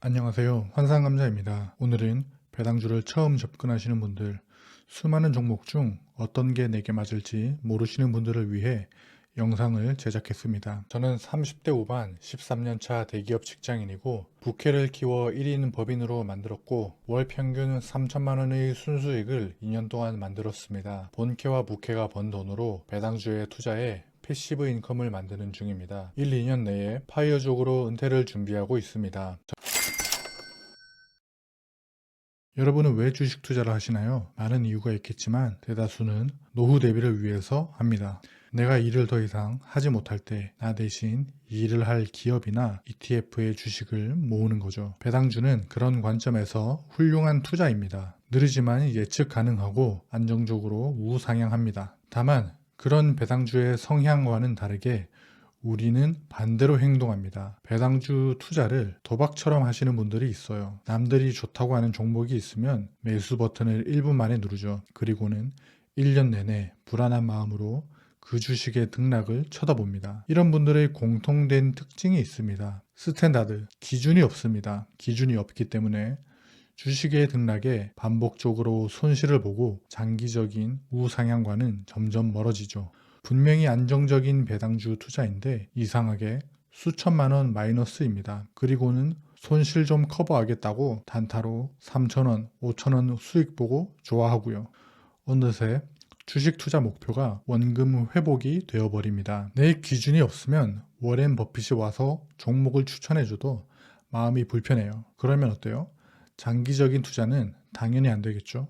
안녕하세요. 환상감자입니다. 오늘은 배당주를 처음 접근하시는 분들, 수많은 종목 중 어떤 게 내게 맞을지 모르시는 분들을 위해 영상을 제작했습니다. 저는 30대 후반 13년차 대기업 직장인이고 부캐를 키워 1인 법인으로 만들었고 월 평균 3천만 원의 순수익을 2년 동안 만들었습니다. 본캐와 부캐가 번 돈으로 배당주에 투자해 패시브 인컴을 만드는 중입니다. 1, 2년 내에 파이어족으로 은퇴를 준비하고 있습니다. 여러분은 왜 주식 투자를 하시나요? 많은 이유가 있겠지만 대다수는 노후 대비를 위해서 합니다. 내가 일을 더 이상 하지 못할 때 나 대신 일을 할 기업이나 ETF의 주식을 모으는 거죠. 배당주는 그런 관점에서 훌륭한 투자입니다. 느리지만 예측 가능하고 안정적으로 우상향합니다. 다만 그런 배당주의 성향과는 다르게 우리는 반대로 행동합니다. 배당주 투자를 도박처럼 하시는 분들이 있어요. 남들이 좋다고 하는 종목이 있으면 매수 버튼을 1분 만에 누르죠. 그리고는 1년 내내 불안한 마음으로 그 주식의 등락을 쳐다봅니다. 이런 분들의 공통된 특징이 있습니다. 스탠다드, 기준이 없습니다. 기준이 없기 때문에 주식의 등락에 반복적으로 손실을 보고 장기적인 우상향과는 점점 멀어지죠. 분명히 안정적인 배당주 투자인데 이상하게 수천만 원 마이너스입니다. 그리고는 손실 좀 커버하겠다고 단타로 3천원, 5천원 수익 보고 좋아하고요. 어느새 주식 투자 목표가 원금 회복이 되어버립니다. 내 기준이 없으면 워렌 버핏이 와서 종목을 추천해줘도 마음이 불편해요. 그러면 어때요? 장기적인 투자는 당연히 안 되겠죠.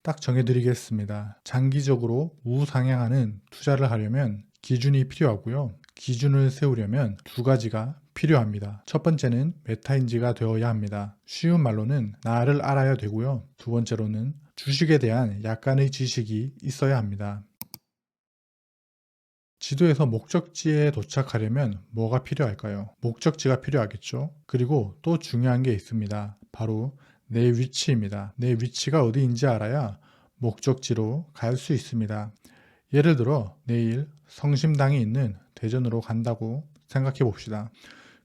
딱 정해드리겠습니다. 장기적으로 우상향하는 투자를 하려면 기준이 필요하고요. 기준을 세우려면 두 가지가 필요합니다. 첫 번째는 메타인지가 되어야 합니다. 쉬운 말로는 나를 알아야 되고요. 두 번째로는 주식에 대한 약간의 지식이 있어야 합니다. 지도에서 목적지에 도착하려면 뭐가 필요할까요? 목적지가 필요하겠죠. 그리고 또 중요한 게 있습니다. 바로 내 위치입니다. 내 위치가 어디인지 알아야 목적지로 갈 수 있습니다. 예를 들어 내일 성심당이 있는 대전으로 간다고 생각해 봅시다.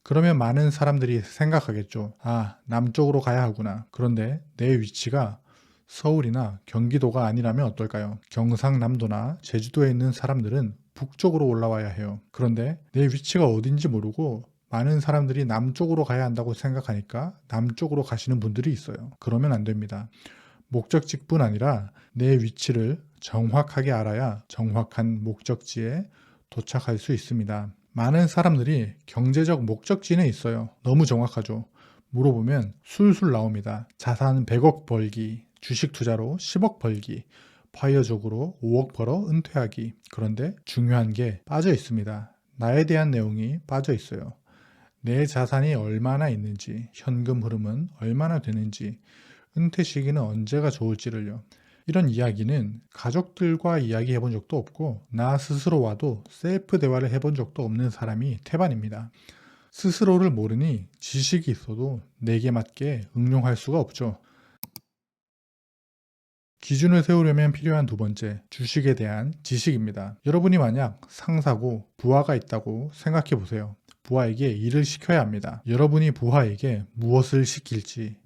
그러면 많은 사람들이 생각하겠죠. 아, 남쪽으로 가야 하구나. 그런데 내 위치가 서울이나 경기도가 아니라면 어떨까요? 경상남도나 제주도에 있는 사람들은 북쪽으로 올라와야 해요. 그런데 내 위치가 어딘지 모르고 많은 사람들이 남쪽으로 가야 한다고 생각하니까 남쪽으로 가시는 분들이 있어요. 그러면 안 됩니다. 목적지뿐 아니라 내 위치를 정확하게 알아야 정확한 목적지에 도착할 수 있습니다. 많은 사람들이 경제적 목적지는 있어요. 너무 정확하죠. 물어보면 술술 나옵니다. 자산 100억 벌기, 주식 투자로 10억 벌기, 파이어족으로 5억 벌어 은퇴하기. 그런데 중요한 게 빠져 있습니다. 나에 대한 내용이 빠져 있어요. 내 자산이 얼마나 있는지, 현금 흐름은 얼마나 되는지, 은퇴 시기는 언제가 좋을지를요. 이런 이야기는 가족들과 이야기해 본 적도 없고 나 스스로와도 셀프 대화를 해본 적도 없는 사람이 태반입니다. 스스로를 모르니 지식이 있어도 내게 맞게 응용할 수가 없죠. 기준을 세우려면 필요한 두 번째, 주식에 대한 지식입니다. 여러분이 만약 상사고 부하가 있다고 생각해 보세요. 부하에게 일을 시켜야 합니다. 여러분이 부하에게 무엇을 시킬지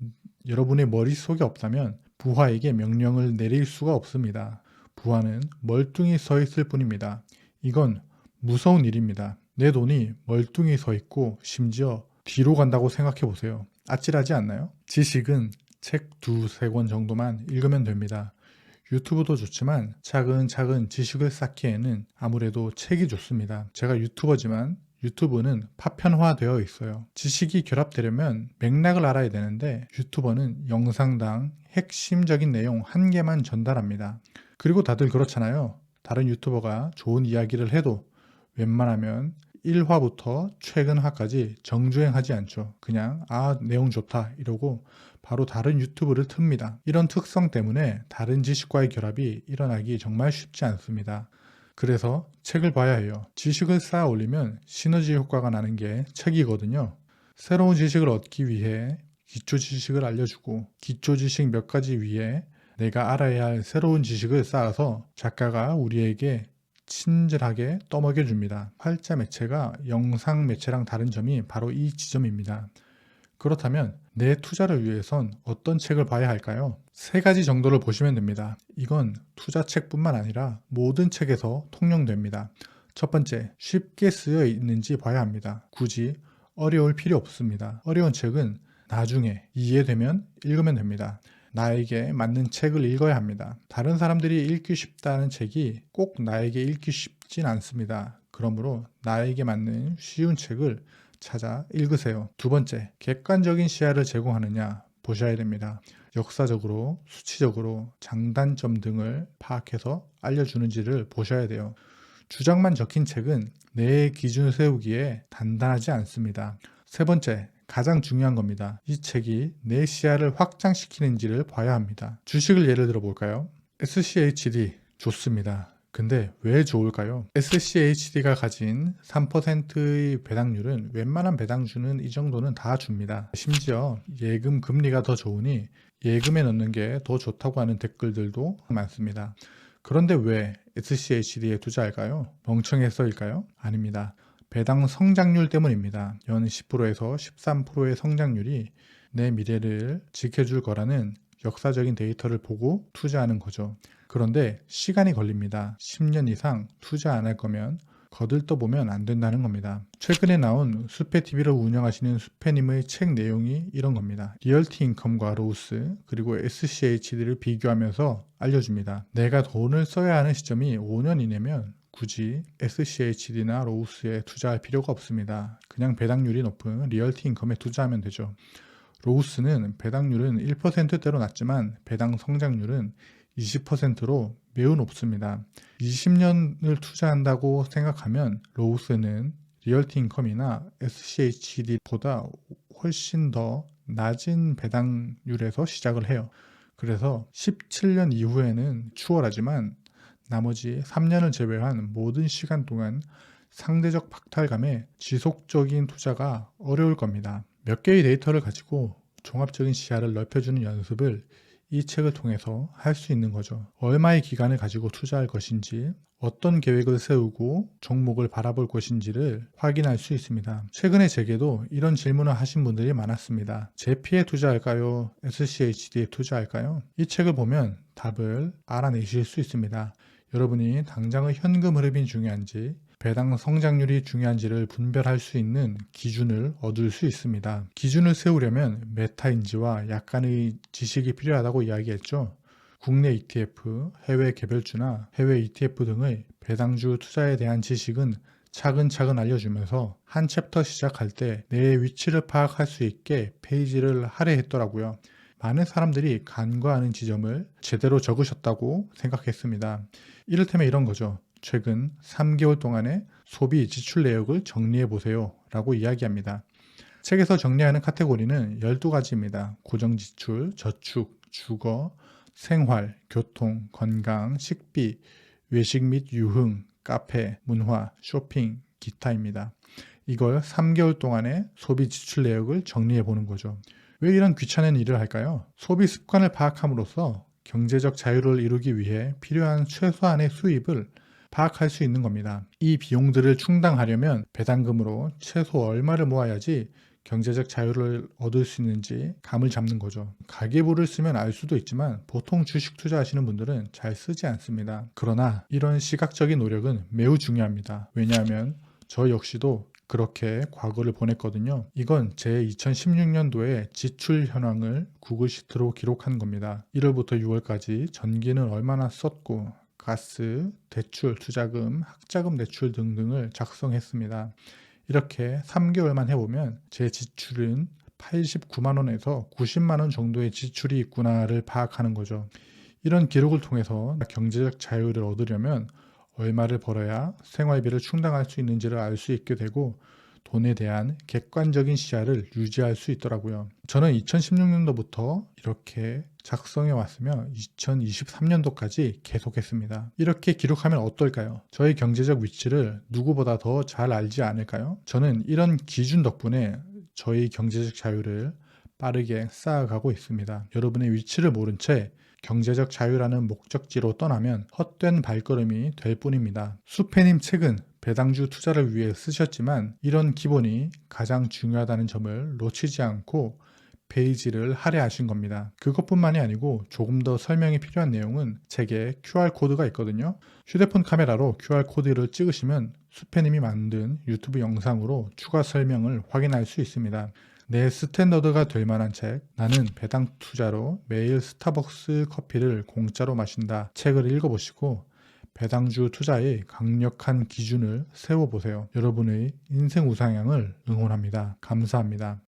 여러분의 머릿속에 없다면 부하에게 명령을 내릴 수가 없습니다. 부하는 멀뚱히 서 있을 뿐입니다. 이건 무서운 일입니다. 내 돈이 멀뚱히 서 있고 심지어 뒤로 간다고 생각해 보세요. 아찔하지 않나요? 지식은 책 두세 권 정도만 읽으면 됩니다. 유튜브도 좋지만 차근차근 지식을 쌓기에는 아무래도 책이 좋습니다. 제가 유튜버지만 유튜브는 파편화되어 있어요. 지식이 결합되려면 맥락을 알아야 되는데 유튜버는 영상당 핵심적인 내용 한 개만 전달합니다. 그리고 다들 그렇잖아요. 다른 유튜버가 좋은 이야기를 해도 웬만하면 1화부터 최근화까지 정주행하지 않죠. 그냥 내용 좋다 이러고 바로 다른 유튜브를 틉니다. 이런 특성 때문에 다른 지식과의 결합이 일어나기 정말 쉽지 않습니다. 그래서 책을 봐야 해요. 지식을 쌓아 올리면 시너지 효과가 나는 게 책이거든요. 새로운 지식을 얻기 위해 기초 지식을 알려주고 기초 지식 몇 가지 위에 내가 알아야 할 새로운 지식을 쌓아서 작가가 우리에게 친절하게 떠먹여줍니다. 활자 매체가 영상 매체랑 다른 점이 바로 이 지점입니다. 그렇다면 내 투자를 위해선 어떤 책을 봐야 할까요? 세 가지 정도를 보시면 됩니다. 이건 투자책뿐만 아니라 모든 책에서 통용됩니다. 첫 번째, 쉽게 쓰여 있는지 봐야 합니다. 굳이 어려울 필요 없습니다. 어려운 책은 나중에 이해되면 읽으면 됩니다. 나에게 맞는 책을 읽어야 합니다. 다른 사람들이 읽기 쉽다는 책이 꼭 나에게 읽기 쉽진 않습니다. 그러므로 나에게 맞는 쉬운 책을 찾아 읽으세요. 두 번째, 객관적인 시야를 제공하느냐 보셔야 됩니다. 역사적으로, 수치적으로, 장단점 등을 파악해서 알려주는지를 보셔야 돼요. 주장만 적힌 책은 내 기준을 세우기에 단단하지 않습니다. 세 번째, 가장 중요한 겁니다. 이 책이 내 시야를 확장시키는지를 봐야 합니다. 주식을 예를 들어 볼까요? SCHD 좋습니다. 근데 왜 좋을까요? SCHD가 가진 3%의 배당률은 웬만한 배당주는 이 정도는 다 줍니다. 심지어 예금 금리가 더 좋으니 예금에 넣는 게 더 좋다고 하는 댓글들도 많습니다. 그런데 왜 SCHD에 투자할까요? 멍청해서일까요? 아닙니다. 배당 성장률 때문입니다. 연 10%에서 13%의 성장률이 내 미래를 지켜줄 거라는 역사적인 데이터를 보고 투자하는 거죠. 그런데 시간이 걸립니다. 10년 이상 투자 안 할 거면 거들떠보면 안 된다는 겁니다. 최근에 나온 수페TV를 운영하시는 수페님의 책 내용이 이런 겁니다. 리얼티 인컴과 로우스 그리고 SCHD를 비교하면서 알려줍니다. 내가 돈을 써야 하는 시점이 5년 이내면 굳이 SCHD나 로우스에 투자할 필요가 없습니다. 그냥 배당률이 높은 리얼티 인컴에 투자하면 되죠. 로우스는 배당률은 1%대로 낮지만 배당 성장률은 20%로 매우 높습니다. 20년을 투자한다고 생각하면 로우스는 리얼티 인컴이나 SCHD보다 훨씬 더 낮은 배당률에서 시작을 해요. 그래서 17년 이후에는 추월하지만 나머지 3년을 제외한 모든 시간 동안 상대적 박탈감에 지속적인 투자가 어려울 겁니다. 몇 개의 데이터를 가지고 종합적인 시야를 넓혀주는 연습을 이 책을 통해서 할 수 있는 거죠. 얼마의 기간을 가지고 투자할 것인지, 어떤 계획을 세우고 종목을 바라볼 것인지를 확인할 수 있습니다. 최근에 제게도 이런 질문을 하신 분들이 많았습니다. 제피에 투자할까요? SCHD에 투자할까요? 이 책을 보면 답을 알아내실 수 있습니다. 여러분이 당장의 현금 흐름이 중요한지 배당 성장률이 중요한지를 분별할 수 있는 기준을 얻을 수 있습니다. 기준을 세우려면 메타인지와 약간의 지식이 필요하다고 이야기했죠. 국내 ETF, 해외 개별주나 해외 ETF 등의 배당주 투자에 대한 지식은 차근차근 알려주면서 한 챕터 시작할 때 내 위치를 파악할 수 있게 페이지를 할애했더라고요. 많은 사람들이 간과하는 지점을 제대로 적으셨다고 생각했습니다. 이를테면 이런 거죠. 최근 3개월 동안의 소비 지출 내역을 정리해 보세요 라고 이야기합니다. 책에서 정리하는 카테고리는 12가지입니다. 고정지출, 저축, 주거, 생활, 교통, 건강, 식비, 외식 및 유흥, 카페, 문화, 쇼핑, 기타입니다. 이걸 3개월 동안의 소비 지출 내역을 정리해 보는 거죠. 왜 이런 귀찮은 일을 할까요? 소비 습관을 파악함으로써 경제적 자유를 이루기 위해 필요한 최소한의 수입을 파악할 수 있는 겁니다. 이 비용들을 충당하려면 배당금으로 최소 얼마를 모아야지 경제적 자유를 얻을 수 있는지 감을 잡는 거죠. 가계부를 쓰면 알 수도 있지만 보통 주식 투자하시는 분들은 잘 쓰지 않습니다. 그러나 이런 시각적인 노력은 매우 중요합니다. 왜냐하면 저 역시도 그렇게 과거를 보냈거든요. 이건 제 2016년도에 지출 현황을 구글 시트로 기록한 겁니다. 1월부터 6월까지 전기는 얼마나 썼고 가스, 대출, 투자금, 학자금 대출 등등을 작성했습니다. 이렇게 3개월만 해보면 제 지출은 89만 원에서 90만 원 정도의 지출이 있구나를 파악하는 거죠. 이런 기록을 통해서 경제적 자유를 얻으려면 얼마를 벌어야 생활비를 충당할 수 있는지를 알 수 있게 되고 돈에 대한 객관적인 시야를 유지할 수 있더라고요. 저는 2016년도부터 이렇게 작성해 왔으며 2023년도까지 계속했습니다. 이렇게 기록하면 어떨까요? 저의 경제적 위치를 누구보다 더 잘 알지 않을까요? 저는 이런 기준 덕분에 저의 경제적 자유를 빠르게 쌓아가고 있습니다. 여러분의 위치를 모른 채 경제적 자유라는 목적지로 떠나면 헛된 발걸음이 될 뿐입니다. 수페님 책은 배당주 투자를 위해 쓰셨지만 이런 기본이 가장 중요하다는 점을 놓치지 않고 페이지를 할애하신 겁니다. 그것뿐만이 아니고 조금 더 설명이 필요한 내용은 책에 QR코드가 있거든요. 휴대폰 카메라로 QR코드를 찍으시면 수페님이 만든 유튜브 영상으로 추가 설명을 확인할 수 있습니다. 내 스탠더드가 될 만한 책, 나는 배당 투자로 매일 스타벅스 커피를 공짜로 마신다. 책을 읽어보시고 배당주 투자의 강력한 기준을 세워보세요. 여러분의 인생 우상향을 응원합니다. 감사합니다.